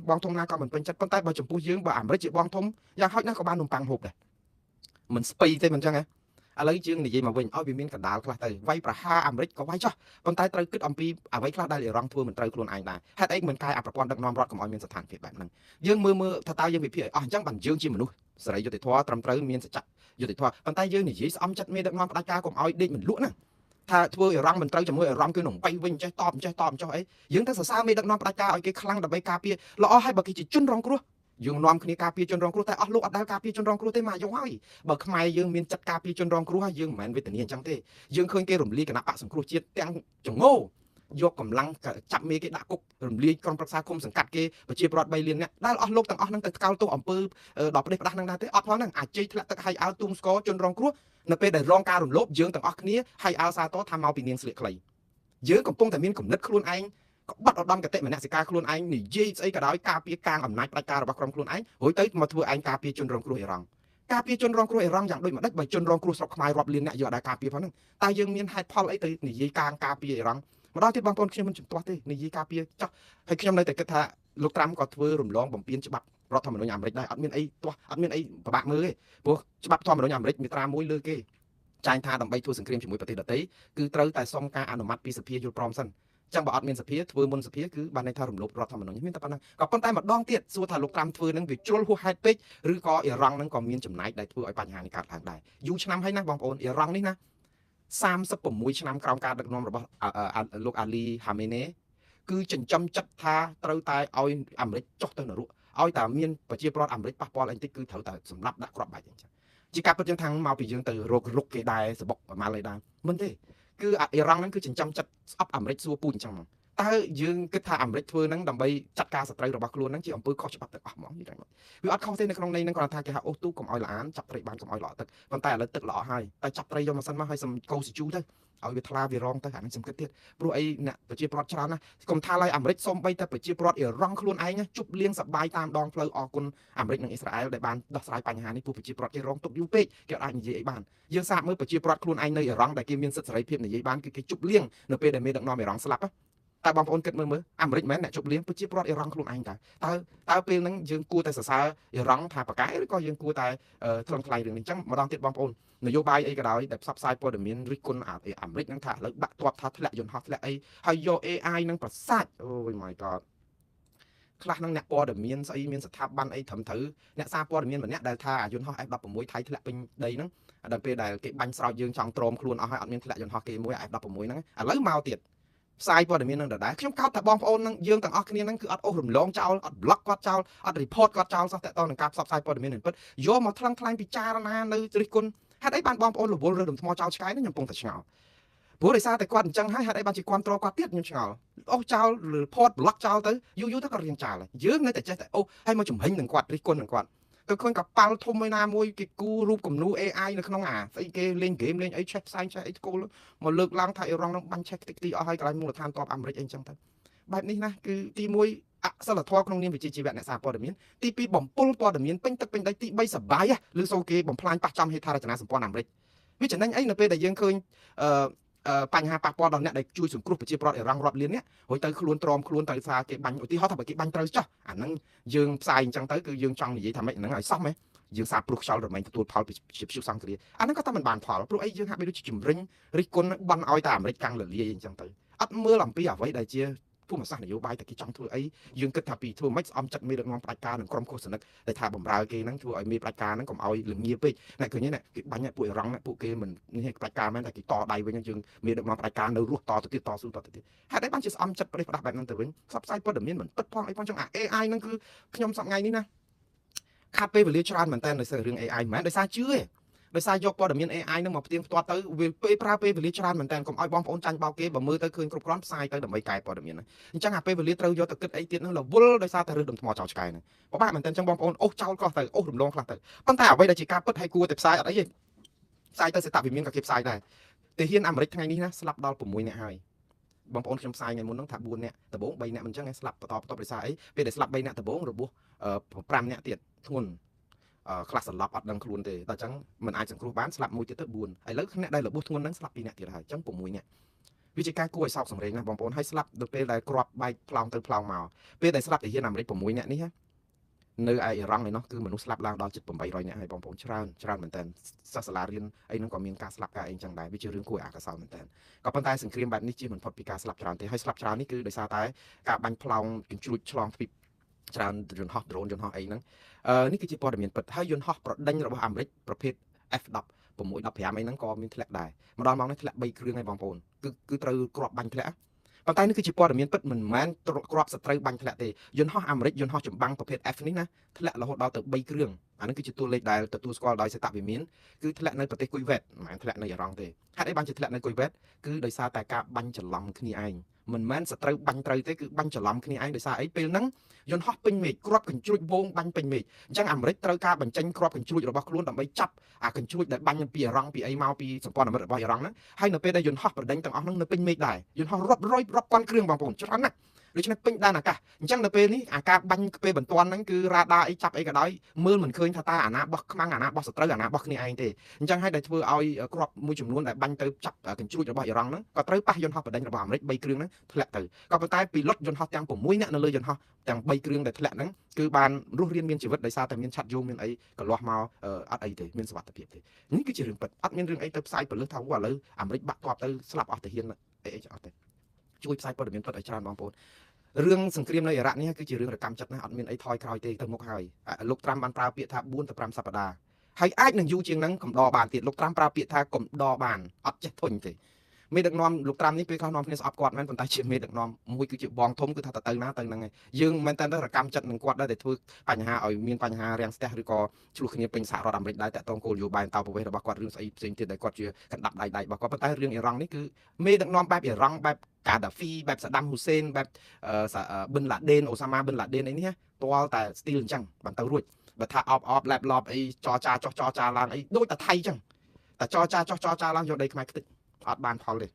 ាបងធំណាក៏មិនពេញចិត្តប៉ុន្តែបើចំពោះយើងបើអាមេរិកជាបងធំយ៉ាងហោចណាស់ក៏បាននំប៉័ងហូបដែរមិនស្ពៃទេមិនចឹងហ៎ឥឡូវយើងនិយាយមកវិញឲ្យវាមានកណ្ដាលខ្លះទៅវាយប្រហារអាមេរិកក៏វាយចោះប៉ុន្តែត្រូវគិតអំពីអ្វីខ្លះដែលអ៊ីរ៉ង់ធ្វើមិនត្រូវខ្លួនឯងដែរហេតុអីមិនកែអាប្រព័ន្ធដឹកនាំរដ្ឋកុំឲ្យមានស្ថានភាពបែបហ្នឹងយើងមើលថាតើយើងវិភាគឲ្យអស់អញ្ចឹងបានយើងជាមនុស្សសេរីយុត្តិធម៌ត្រឹមត្រូវមានសច្ចៈយុត្តិធម៌ប៉ុន្តែយើងនិយាយស្អំចិត្តមេដឹកនាំផ្ដាច់ការកុំឲ្យដេកមិនលក់ណាថាធ្វើអ៊ីរ៉ង់មិនត្រូវជាមួយអ៊ីរ៉ង់គឺនឹងបៃវិញចេះតបចុះអីយើងទៅសរសើរមេដឹកនាំផ្ដាច់ការឲ្យគេខ្លាំងដើម្បីការពារល្អហើយបើគេជាជនរងគ្រោះយើងនាំគ្នាការពារជនរងគ្រោះតែអស់លោកអត់ដែលការពារជនរងគ្រោះទេមកយកហើយបើខ្មែរយើងមានចិត្តការពារជនរងគ្រោះយើងមិនមែនវេទនាអញ្ចឹងទេយើងឃើញគេរំលាយគណៈបកសង្គ្រោះជាតិទាំងចងោយកកម្លាំងចាប់មេគេដាក់គុករំលាយក្រុមប្រឹក្សាគុំសង្កាត់គេប្រជាពលរដ្ឋ3លាននាក់ដែលអស់លោកទាំងអស់ហ្នឹងទៅស្កោលទោសអំពើដល់ប្រទេសផ្ដាស់ហ្នឹងដែរទេអត់ផងហ្នឹងអាចជ័យធ្លាក់ទឹកហើយអើទូមស្គរជនរងគ្រោះនៅពេលដែលរងការរំលោភយើងទាំងអស់គ្នាហើយអើសាទរថាមកពីនាងស្លៀកខ្លីយើងកំពុងតែមានគំនិតខ្លួនឯងក៏បាត់ឧត្តមកតេមនសិការខ្លួនឯងនិយាយស្អីក៏ដោយការពារការអំណាចផ្ដាច់ការរបស់ក្រុមខ្លួនឯងរួចទៅមកធ្វើឯងការពារជនរងគ្រោះអ៊ីរ៉ង់ការពារជនរងគ្រោះអ៊ីរ៉ង់យ៉ាងដូចម្ដេចបើជនរងគ្រោះស្រុកខ្មែររាប់លានអ្នកយកដែរការពារផងហ្នឹងតើយើងមានហេតុផលអីទៅនិយាយការពារអ៊ីរ៉ង់ម្ដងទៀតបងប្អូនខ្ញុំមិនជំទាស់ទេនិយាយការពារចោះហើយខ្ញុំនៅតែគិតថាលោកត្រាំក៏ធ្វើរំលងបំពេញច្បាប់រដ្ឋធម្មនុញ្ញអាមេរិកដែរអត់មានអីទាស់អត់មានអីពិបាកមើលទេព្រោះច្បាប់ធម្មនុញ្ញអាមេរិកមាត្រា1លើគេចែងថាដើម្បីធ្វើសង្គ្រាមជាមួយប្រទេសដទៃគឺត្រូវតែសុំការអនុម័តពីសភាយល់ព្រមសិនចឹងបើអត់មានសភាធ្វើមុនសភាគឺបានន័យថារំលោភរដ្ឋធម្មនុញ្ញមានតែប៉ុណ្ណឹងក៏ប៉ុន្តែម្ដងទៀតសួរថាលោកត្រាំធ្វើនឹងវាជ្រុលហួសហេតុពេកឬក៏អ៊ីរ៉ង់នឹងក៏មានចំណែកដែលធ្វើឲ្យបញ្ហានេះកើតឡើងដែរយូរឆ្នាំហើយណាបងប្អូនអ៊ីរ៉ង់នេះណា36ឆ្នាំក្រោមការដឹកនាំរបស់លោកអាលីហាមេនេគឺចិញ្ចឹមចិត្តថាត្រូវតែឲ្យអាមេរិកចុះទៅនរកឲ្យតែមានប្រជាពលរដ្ឋអាមេរិកប៉ះពាល់អីតិចគឺត្រូវតែសម្លាប់ដាក់គ្រាប់បែកអញ្ចឹងជាការពិតយើងថាមកពីយើងទៅរករុកគេដែរសបុកម៉ាល់អីដែរមិនទេគឺអ៊ីរ៉ង់ហ្នឹងគឺចិញ្ចឹមចិត្តស្អប់អាមេរិកសួរពូជអញ្ចឹងតើយើងគិតថាអាមេរិកធ្វើហ្នឹងដើម្បីចាត់ការសត្រូវរបស់ខ្លួនហ្នឹងជាអំពើខុសច្បាប់ទាំងអស់ហ្មងនិយាយមកវាអត់ខុសទេនៅក្នុងន័យហ្នឹងគាត់ថាគេហៅអូសទូកុំឲ្យល្អានចាប់ត្រីបានកុំឲ្យល្អទឹកប៉ុន្តែឥឡូវទឹកល្អហើយតែចាប់ត្រីយកមកសិនមកឲ្យសំកោសជូទៅឲ្យវាថ្លាវារងទៅអានេះសំគិតទៀតព្រោះអីអ្នកប្រជាពលរដ្ឋច្រើនណាស់កុំថាឡើយអាមេរិកសូម្បីតែប្រជាពលរដ្ឋអ៊ីរ៉ង់ខ្លួនឯងជប់លៀងសបាយតាមដងផ្លូវអរគុណអាមេរិកនិងអ៊ីស្រាអែលដែលបានដោះស្រាយបញ្ហានេះពួកប្រជាពលរដ្ឋគេរងទុក្ខយូរពេកគេអាចនិយាយអីបានយើងសាកមើលប្រជាពលរដ្ឋខ្លួនឯងនៅអ៊ីរ៉ង់ដែលគេមានសិទ្ធិសេរីភាពនិយាយបានគឺគេជប់លៀងនៅពេលដែលមេដឹកនាំអ៊ីរ៉ង់ស្លាប់តែបងប្អូនគិតមើលអាមេរិកមិនមែនអ្នកជប់លៀងប្រជាពលរដ្ឋអ៊ីរ៉ង់ខ្លួនឯងតើពេលហ្នឹងយើងគួរតែសរសើរអ៊ីរ៉ង់ថាប្រកែឬក៏យើងគួរតែថ្លឹងថ្លែងរឿងនេះអញ្ចឹងម្ដងទៀតបងប្អូននយោបាយអីក៏ដោយដែលផ្សព្វផ្សាយព័ត៌មានរិះគន់អាមេរិកហ្នឹងថាឥឡូវដាក់ទ័ពថាធ្លាក់យន្តហោះធ្លាក់អីហើយយក AI ហ្នឹងប្រសាច់អូយ my god ខ្លះហ្នឹងអ្នកព័ត៌មានស្អីមានស្ថាប័នអីត្រឹមត្រូវអ្នកសារព័ត៌មានម្នាក់ដែលថាយន្តហោះ F16 ថៃធ្លាក់ពេញដីហ្នឹងដល់ពេលដែលគេបាញ់ស្រោចយើងចង់ទ្រាំខ្លួនអស់ហើយអត់មានធ្លាក់យន្តហោះគេមួយ F16 ហ្នឹងឥឡូវមកទៀតផ្សាយព័ត៌មាននឹងដដែលខ្ញុំកោតថាបងប្អូននឹងយើងទាំងអស់គ្នានឹងគឺអត់អូសរំលងចោលអត់ block គាត់ចោលអត់ report គាត់ចោលសោះតើតើនឹងការផ្សព្វផ្សាយព័ត៌មាននឹងពិតយកមកថ្លឹងថ្លែងពិចារណានៅរិះគន់ហេតុអីបានបងប្អូនរវល់រើសរំថ្មចោលឆ្កែនេះខ្ញុំកំពុងតែឆ្ងល់ព្រោះដោយសារតែគាត់អញ្ចឹងហើយហេតុអីបានជាគ្រប់គ្រងគាត់ទៀតខ្ញុំឆ្ងល់អូសចោល report block ចោលទៅយូរទៅគាត់រៀងចាលយើងនៅតែចេះតែអូសហើយមកជំហិញនឹងគាត់រិះគន់នឹងគាត់ទៅឃើញកប៉ាល់ធំមួយណាមួយគេគូរូបគំនូ AI នៅក្នុងស្អីគេលេងហ្គេមលេងអីឆេះផ្សាយឆេះអីស្គូលមកលើកឡើងថាអ៊ីរ៉ង់នឹងបាញ់ឆេះទីអស់ហើយកន្លែងមូលដ្ឋានទ័ពអាមេរិកអីចឹងទៅបែបនេះណាគឺទី1អសិលធម៌ក្នុងនាមវិជ្ជាជីវៈអ្នកសារព័ត៌មានទី2បំពុលព័ត៌មានពេញទឹកពេញដីទី3សបាយឬសូគេបំផ្លាញប៉ះចំហេដ្ឋារចនាសម្ព័ន្ធអាមេរិកវាចំណេញអីនៅពេលដែលយើងឃើញបញ្ហាប៉ះពាល់ដល់អ្នកដែលជួយសង្គ្រោះប្រជាពលរដ្ឋអ៊ីរ៉ង់រាប់លាននេះរួចទៅខ្លួនទ្រាំខ្លួនទៅសារគេបាញ់ឧទាហរណ៍ថាបើគេបាញ់ត្រូវចោះអាហ្នឹងយើងផ្សាយអញ្ចឹងទៅគឺយើងចង់និយាយថាម៉េចហ្នឹងឲ្យសោះម៉េចយើងសាព្រោះខ្យល់រមែងទទួលផលពីជាព្យុះសង្គ្រាមអាហ្នឹងក៏តែមិនបានផលព្រោះអីយើងហាក់បីដូចជាជំរិញរិះគន់បន់ឲ្យតែអាមេរិកកាំងលលាយអញ្ចឹងទៅអត់មើលអំពីអ្វីដែលជាភូមិសាស្ត្រនយោបាយតែគេចង់ធ្វើអីយើងគិតថាពីធ្វើម៉េចស្អំចិត្តមេដឹកនាំផ្ដាច់ការនិងក្រុមឃោសនិកដែលថាបំរើគេហ្នឹងធ្វើឲ្យមេផ្ដាច់ការហ្នឹងកុំឲ្យលងាពេកអ្នកឃើញទេគេបាញ់ពួកអ៊ីរ៉ង់ពួកគេមិននេះផ្ដាច់ការមែនតែគេតដៃវិញយើងមេដឹកនាំផ្ដាច់ការនៅរស់តទៅទៀតតស៊ូតទៅទៀតហេតុអីបានជាស្អំចិត្តប្រទេសផ្ដាស់បែបហ្នឹងទៅវិញផ្សព្វផ្សាយព័ត៌មានមិនពិតផងអីផងចឹងអា AI ហ្នឹងគឺខ្ញុំសប្ងៃនេះណាខាត់ពេលវេលាច្រើនមែនតើដោយសាររឿង AI មិនមែនដោយសារជឿទេដោយសារយកព័ត៌មាន AI នឹងមកផ្ទៀងផ្ទាត់ទៅវាពេលប្រើពេលវេលាច្រើនមែនតើកុំឲ្យបងប្អូនចាញ់បោកគេបើមើលទៅឃើញគ្រប់គ្រាន់ផ្សាយទៅដើម្បីកែព័ត៌មានហ្នឹងអញ្ចឹងអាពេលវេលាត្រូវយកទៅគិតអីទៀតហ្នឹងរវល់ដោយសារតែរឿងដុំថ្មចោលឆ្កែហ្នឹងពិបាកមែនតើអញ្ចឹងបងប្អូនអូសចោលខ្លះទៅអូសរំលងខ្លះទៅប៉ុន្តែអ្វីដែលជាការពិតឲ្យគួរតែផ្សាយអត់អីទេផ្សាយទៅសេតវិមានក៏គេផ្សាយដែរទាហានអាមេរិកថ្ងៃនេះណាស្លាប់ដល់6នាក់ហើយបងប្អូនខ្ញុំផ្សាយថ្ងៃមុនហ្នឹងថា4នាក់ដំបូង3នាក់មិនអញ្ចឹងស្លាប់បន្តដោយសារអីពេលដែលស្លាប់3នាក់ដំបូងរបួស5នាក់ទៀតធ្ងន់ខ្លះសន្លប់អត់ដឹងខ្លួនទេតែអញ្ចឹងមិនអាចសង្គ្រោះបានស្លាប់មួយទៀតទៅ4ឥឡូវអ្នកដែលរបួសធ្ងន់ហ្នឹងស្លាប់2នាក់ទៀតហើយអញ្ចឹង6នាក់ វាជាការគួរឲ្យសោកសម្រេងណាស់បងប្អូនហើយស្លាប់ទៅពេលដែលគ្រាប់បែកផ្លោងទៅផ្លោងមកពេលដែលស្លាប់ទាហានអាមេរិក6នាក់នេះនៅឯអ៊ីរ៉ង់ឯនោះគឺមនុស្សស្លាប់ឡើងដល់ជិត800នាក់ហើយបងប្អូនច្រើនមែនតើសិស្សសាលារៀនអីហ្នឹងក៏មានការស្លាប់ការអីចឹងដែរវាជារឿងគួរឲ្យអាកសោមែនតើក៏ប៉ុន្តែសង្គ្រាមបែបនេះជាមិនផុតពីការស្លាប់ច្រើនទេហើយស្លាប់ច្រើននេះគឺដោយសារតែការបាញ់ផ្លោងកញ្ជ្រួចឆ្លងទ្វីបច្រើនយន្តហោះ drone យន្តហោះអីហ្នឹងនេះគឺជាព័ត៌មានពិតហើយយន្តហោះប្រដេញរបស់អាមេរិកប្រភេទ F10 615អីហ្នឹងក៏មានធ្លាក់ដែរម្ដងមកនេះធ្លាក់3គ្រឿងហើយបងប្អូនគឺត្រូវគ្រាប់បាញ់ធ្លាក់ប៉ុន្តែនេះគឺជាព័ត៌មានពិតមិនមែនគ្រាប់សត្រូវបាញ់ធ្លាក់ទេយន្តហោះអាមេរិកយន្តហោះចម្បាំងប្រភេទ F នេះណាធ្លាក់រហូតដល់ទៅ3គ្រឿងអានេះគឺជាតួលេខដែលទទួលស្គាល់ដោយសេតវិមានគឺធ្លាក់នៅប្រទេសគុយវ៉េតមិនមែនធ្លាក់នៅអ៊ីរ៉ង់ទេហេតុអីបានជាធ្លាក់នៅគុយវ៉េតគឺដោយសារតែការបាញ់ច្រឡំគ្នាឯងមិនមែនសត្រូវបាញ់ត្រូវទេគឺបាញ់ច្រឡំគ្នាឯងដោយសារអីពេលហ្នឹងយន្តហោះពេញមេឃគ្រាប់កញ្ជ្រួចវងបាញ់ពេញមេឃអញ្ចឹងអាមេរិកត្រូវការបញ្ចេញគ្រាប់កញ្ជ្រួចរបស់ខ្លួនដើម្បីចាប់អាកញ្ជ្រួចដែលបាញ់ពីអ៊ីរ៉ង់ពីអីមកពីសម្ព័ន្ធមិត្តរបស់អ៊ីរ៉ង់ហ្នឹងហើយនៅពេលដែលយន្តហោះប្រដេញទាំងអស់ហ្នឹងនៅពេញមេឃដែរយន្តហោះរាប់ពាន់គ្រឿងបងប្អូនច្រើនណាស់ដូច្នេះពេញដែនអាកាសអញ្ចឹងនៅពេលនេះអាការបាញ់ពេលបន្ទាន់ហ្នឹងគឺរ៉ាដាអីចាប់អីក៏ដោយមើលមិនឃើញថាតើអាណាបោះខ្មាំងអាណាបោះសត្រូវអាណាបោះគ្នាឯងទេអញ្ចឹងហើយដែលធ្វើឲ្យគ្រាប់មួយចំនួនដែលបាញ់ទៅចាប់កញ្ជ្រួចរបស់អ៊ីរ៉ង់ហ្នឹងក៏ត្រូវប៉ះយន្តហោះប្រដេញរបស់អាមេរិក3គ្រឿងហ្នឹងធ្លាក់ទៅក៏ប៉ុន្តែពីលុតយន្តហោះទាំង6នាក់នៅលើយន្តហោះទាំង3គ្រឿងដែលធ្លាក់ហ្នឹងគឺបានរស់រានមានជីវិតដោយសារតែមានឆាត់យងមានអីកន្លោះមកអត់អីទេមានសុវត្ថិភាពទេនេះគឺជារឿងពិតអត់មានរឿងអីទៅផ្សាយពលឹះថាឥឡូវអាមេរិកបាក់ទ័ពទៅស្លាប់អស់ទាហានអីអត់ទេជួយផ្សាយព័ត៌មានពិតឲ្យច្រើនបងប្អូនរឿងសង្គ្រាមនៅអ៊ីរ៉ាក់នេះគឺជារឿងរកម្មចិត្តណាស់អត់មានអីថយក្រោយទេទៅមុខហើយលោកត្រាំបានប្រើពាក្យថា4ទៅ5សប្តាហ៍ហើយអាចនឹងយូរជាងហ្នឹងកំដរបានទៀតលោកត្រាំប្រើពាក្យថាកំដរបានអត់ចេះធុញទេមេដឹកនាំលោកត្រាំនេះពេលខ្លះនាំគ្នាស្អប់គាត់មែនប៉ុន្តែជាមេដឹកនាំមួយគឺជាបងធំគឺថាទៅណាទៅហ្នឹងហើយយើងមែនតើរកម្មចិត្តនឹងគាត់ដែរតែធ្វើបញ្ហាឲ្យមានបញ្ហារាំងស្ទះឬក៏ឆ្លោះគ្នាពេញសហរដ្ឋអាមេរិកដែរតាក់ទងគោលនយោបាយតោប្រវេសរបស់គាត់រឿងស្អីផ្សេងទៀតដែលគាត់ជាកណ្ដាប់ដៃរបស់គាត់ប៉ុន្តែរឿងអ៊ីរ៉ង់នេះគឺមេដឹកនាំបែបអ៊ីរ៉ង់បែបកាដាហ្វីបែបសាដាំហ៊ូសេនបែបប៊ិនឡាដេនអូសាម៉ាប៊ិនឡាដេនអីនេះទាល់តែស្ទីលអញ្ចឹងបានទៅរួចបើថាអបឡែបឡប់អីចរចាចោះចរចាឡើងអីដូចតែថៃអញ្ចឹងតែចរចាចោះចរចាឡើងយកដីខ្មែរខ្ទេចអត់បានផលទេ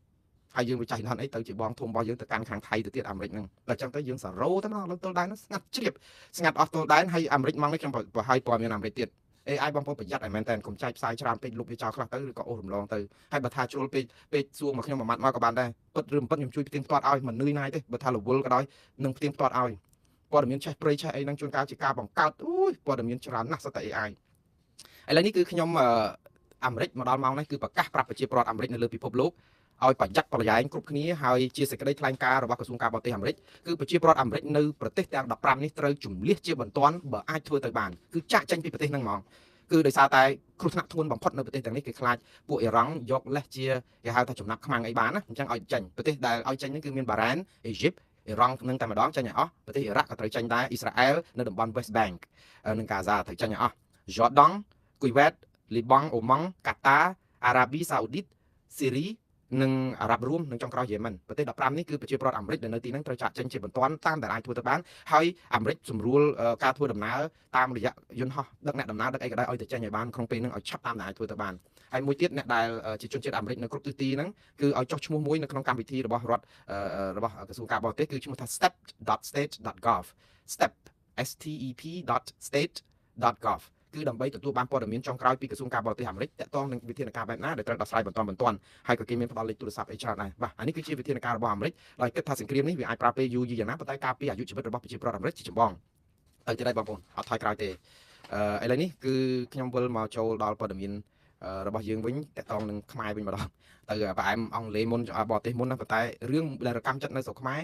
ហើយយើងវិចារណអីទៅជាបងធំរបស់យើងទៅកាន់ខាងថៃទៅទៀតអាមេរិកហ្នឹងតែអញ្ចឹងទៅយើងសរោទៅមកលើទល់ដែនហ្នឹងស្ងាត់ជ្រាបស្ងាត់អស់ទល់ដែនហើយអាមេរិកមកនេះខ្ញុំបង្ហាញព័ត៌មានអាមេរិកទៀតAI បងប្អូនប្រយ័ត្នឲ្យមែនតើកុំចាយផ្សាយច្រើនពេកលុបវាចោលខ្លះទៅឬក៏អូសរំលងទៅហើយបើថាជ្រុលពេកសួរមកខ្ញុំមួយម៉ាត់មកក៏បានដែរពិតឬមិនពិតខ្ញុំជួយផ្ទៀងផ្ទាត់ឲ្យមិននឿយណាយទេបើថារវល់ក៏ដោយនឹងផ្ទៀងផ្ទាត់ឲ្យព័ត៌មានឆេះព្រៃឆេះអីហ្នឹងជួនកាលជាការបង្កើតព័ត៌មានច្រើនណាស់សតតែ AI ឥឡូវនេះគឺខ្ញុំអាមេរិកមកដល់ម៉ោងនេះគឺប្រកាសប្រាប់ប្រជាពលរដ្ឋអាមេរិកនៅលើពិភពលោកឲ្យប្រយ័ត្នប្រយែងគ្រប់គ្នាហើយជាសេចក្តីថ្លែងការណ៍របស់ក្រសួងការបរទេសអាមេរិកគឺប្រជាពលរដ្ឋអាមេរិកនៅប្រទេសទាំង15នេះត្រូវជំនះជាបន្ទាន់បើអាចធ្វើទៅបានគឺចាក់ចេញពីប្រទេសហ្នឹងហ្មងគឺដោយសារតែគ្រោះថ្នាក់ធ្ងន់បំផុតនៅប្រទេសទាំងនេះគេខ្លាចពួកអ៊ីរ៉ង់យកលេសជាគេហៅថាចំណាប់ខ្មាំងអីបានណាអញ្ចឹងឲ្យចេញប្រទេសដែលឲ្យចេញហ្នឹងគឺមានបារ៉ានអេហ្ស៊ីបអ៊ីរ៉ង់នឹងតែម្ដងចេញឲ្យអស់ប្រទេសអ៊ីរ៉ាក់ក៏ត្រូវចេញដែរអ៊ីស្រាអែលនៅតំបន់ West Bank និងកាហ្សាត្រូវចេញឲ្យអស់ Jordan គុយវ៉េតលីបង់អូម៉ង់កាតាអារ៉ាប៊ីសាអូឌីតស៊ីរីនិងអារ៉ាប់រួមនិងចុងក្រោយយេម៉ិនប្រទេស15នេះគឺប្រជាពលរដ្ឋអាមេរិកដែលនៅទីហ្នឹងត្រូវចាក់ចេញជាបន្ទាន់តាមដែលអាចធ្វើទៅបានហើយអាមេរិកសម្រួលការធ្វើដំណើរតាមរយៈយន្តហោះដឹកអ្នកដំណើរដឹកអីក៏ដោយឲ្យទៅចេញឲ្យបានក្នុងពេលហ្នឹងឲ្យឆាប់តាមដែលអាចធ្វើទៅបានហើយមួយទៀតអ្នកដែលជាជនជាតិអាមេរិកនៅគ្រប់ទិសទីហ្នឹងគឺឲ្យចុះឈ្មោះមួយនៅក្នុងកម្មវិធីរបស់រដ្ឋរបស់ក្រសួងការបរទេសគឺឈ្មោះថា step.state.gov step.state.gov គឺដើម្បីទទួលបានព័ត៌មានចុងក្រោយពីក្រសួងការបរទេសអាមេរិកតាក់ទងនឹងវិធានការបែបណាដែលត្រូវដោះស្រាយបន្ទាន់ហើយក៏គេមានផ្ដល់លេខទូរស័ព្ទអីច្រើនដែរបាទអានេះគឺជាវិធានការរបស់អាមេរិកហើយគិតថាសង្គ្រាមនេះវាអាចប្រើពេលយូរយ៉ាងណាប៉ុន្តែការពារអាយុជីវិតរបស់ប្រជាពលរដ្ឋអាមេរិកជាចម្បងទៅទៀតហើយបងប្អូនអត់ថយក្រោយទេឥឡូវនេះគឺខ្ញុំវិលមកចូលដល់ព័ត៌មានរបស់យើងវិញតាក់ទងនឹងខ្មែរវិញម្ដងទៅប្រអែមអង់គ្លេសមុនបរទេសមុនណាប៉ុន្តែរឿងដែលរកម្មចិត្តនៅស្រុកខ្មែរ